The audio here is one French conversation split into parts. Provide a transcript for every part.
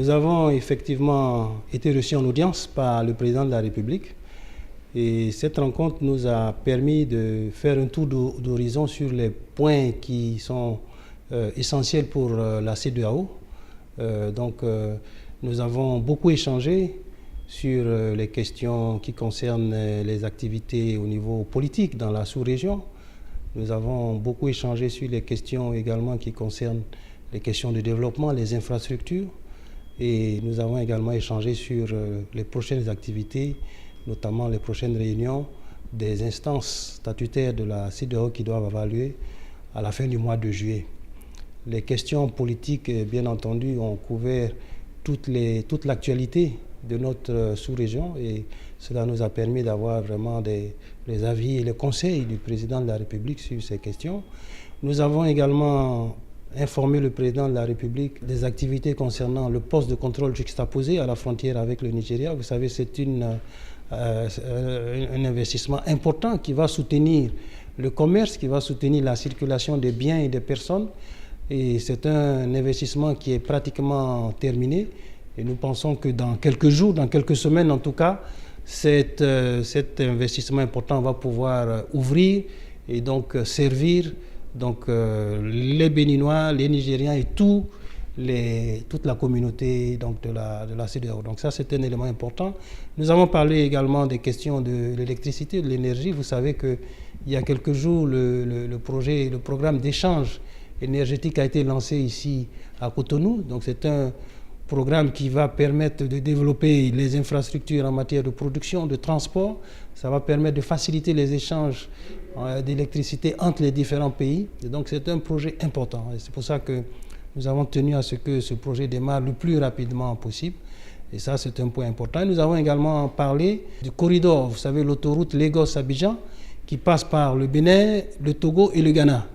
Nous avons effectivement été reçus en audience par le président de la République et cette rencontre nous a permis de faire un tour d'horizon sur les points qui sont essentiels pour la CEDEAO. Nous avons beaucoup échangé sur les questions qui concernent les activités au niveau politique dans la sous-région. Nous avons beaucoup échangé sur les questions également qui concernent les questions de développement, les infrastructures. Et nous avons également échangé sur les prochaines activités, notamment les prochaines réunions des instances statutaires de la CEDEAO qui doivent avoir lieu à la fin du mois de juillet. Les questions politiques, bien entendu, ont couvert toute l'actualité de notre sous-région et cela nous a permis d'avoir vraiment les avis et les conseils du président de la République sur ces questions. Nous avons également informé le président de la République des activités concernant le poste de contrôle juxtaposé à la frontière avec le Nigeria. Vous savez, c'est un investissement important qui va soutenir le commerce, qui va soutenir la circulation des biens et des personnes. Et c'est un investissement qui est pratiquement terminé. Et nous pensons que dans quelques jours, dans quelques semaines en tout cas, cet investissement important va pouvoir ouvrir et donc servir les Béninois, les Nigériens et toute la communauté de la CEDEAO. Donc ça, c'est un élément important. Nous avons parlé également des questions de l'électricité, de l'énergie. Vous savez qu'il y a quelques jours, le programme d'échange énergétique a été lancé ici à Cotonou. Donc c'est un programme qui va permettre de développer les infrastructures en matière de production, de transport. Ça va permettre de faciliter les échanges d'électricité entre les différents pays. Et donc c'est un projet important. Et c'est pour ça que nous avons tenu à ce que ce projet démarre le plus rapidement possible. Et ça, c'est un point important. Nous avons également parlé du corridor, vous savez, l'autoroute Lagos-Abidjan, qui passe par le Bénin, le Togo et le Ghana.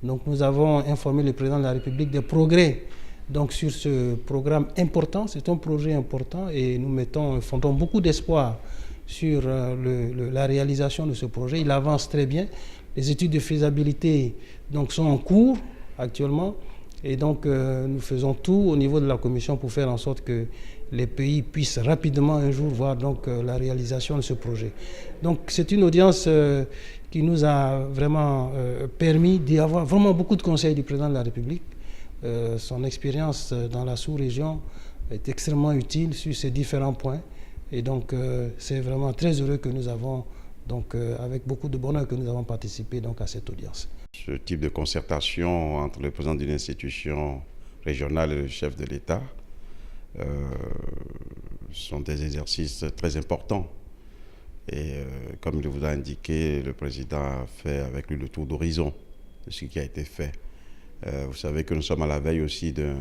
Donc nous avons informé le président de la République des progrès sur ce programme important. C'est un projet important et nous fondons beaucoup d'espoir sur la réalisation de ce projet. Il avance très bien. Les études de faisabilité sont en cours actuellement. Et donc nous faisons tout au niveau de la Commission pour faire en sorte que les pays puissent rapidement un jour voir la réalisation de ce projet. Donc c'est une audience qui nous a vraiment permis d'avoir vraiment beaucoup de conseils du président de la République. Son expérience dans la sous-région est extrêmement utile sur ces différents points. Et donc c'est vraiment très heureux que nous avons, avec beaucoup de bonheur, que nous avons participé à cette audience. Ce type de concertation entre le président d'une institution régionale et le chef de l'État sont des exercices très importants. Et comme il vous a indiqué, le président a fait avec lui le tour d'horizon de ce qui a été fait. Vous savez que nous sommes à la veille aussi d'un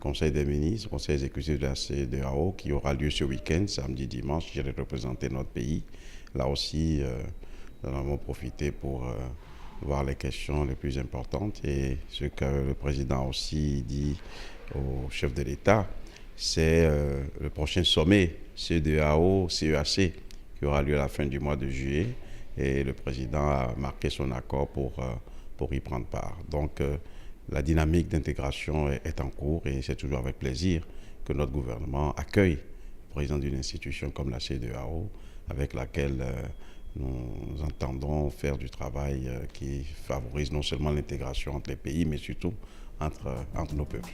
Conseil des ministres, Conseil exécutif de la CEDEAO qui aura lieu ce week-end, samedi, dimanche. J'irai représenter notre pays. Là aussi, nous avons profité pour voir les questions les plus importantes. Et ce que le président a aussi dit au chef de l'État, c'est le prochain sommet CEDEAO-CEAC qui aura lieu à la fin du mois de juillet. Et le président a marqué son accord pour y prendre part. Donc, la dynamique d'intégration est en cours et c'est toujours avec plaisir que notre gouvernement accueille le président d'une institution comme la CEDEAO avec laquelle nous entendons faire du travail qui favorise non seulement l'intégration entre les pays mais surtout entre nos peuples.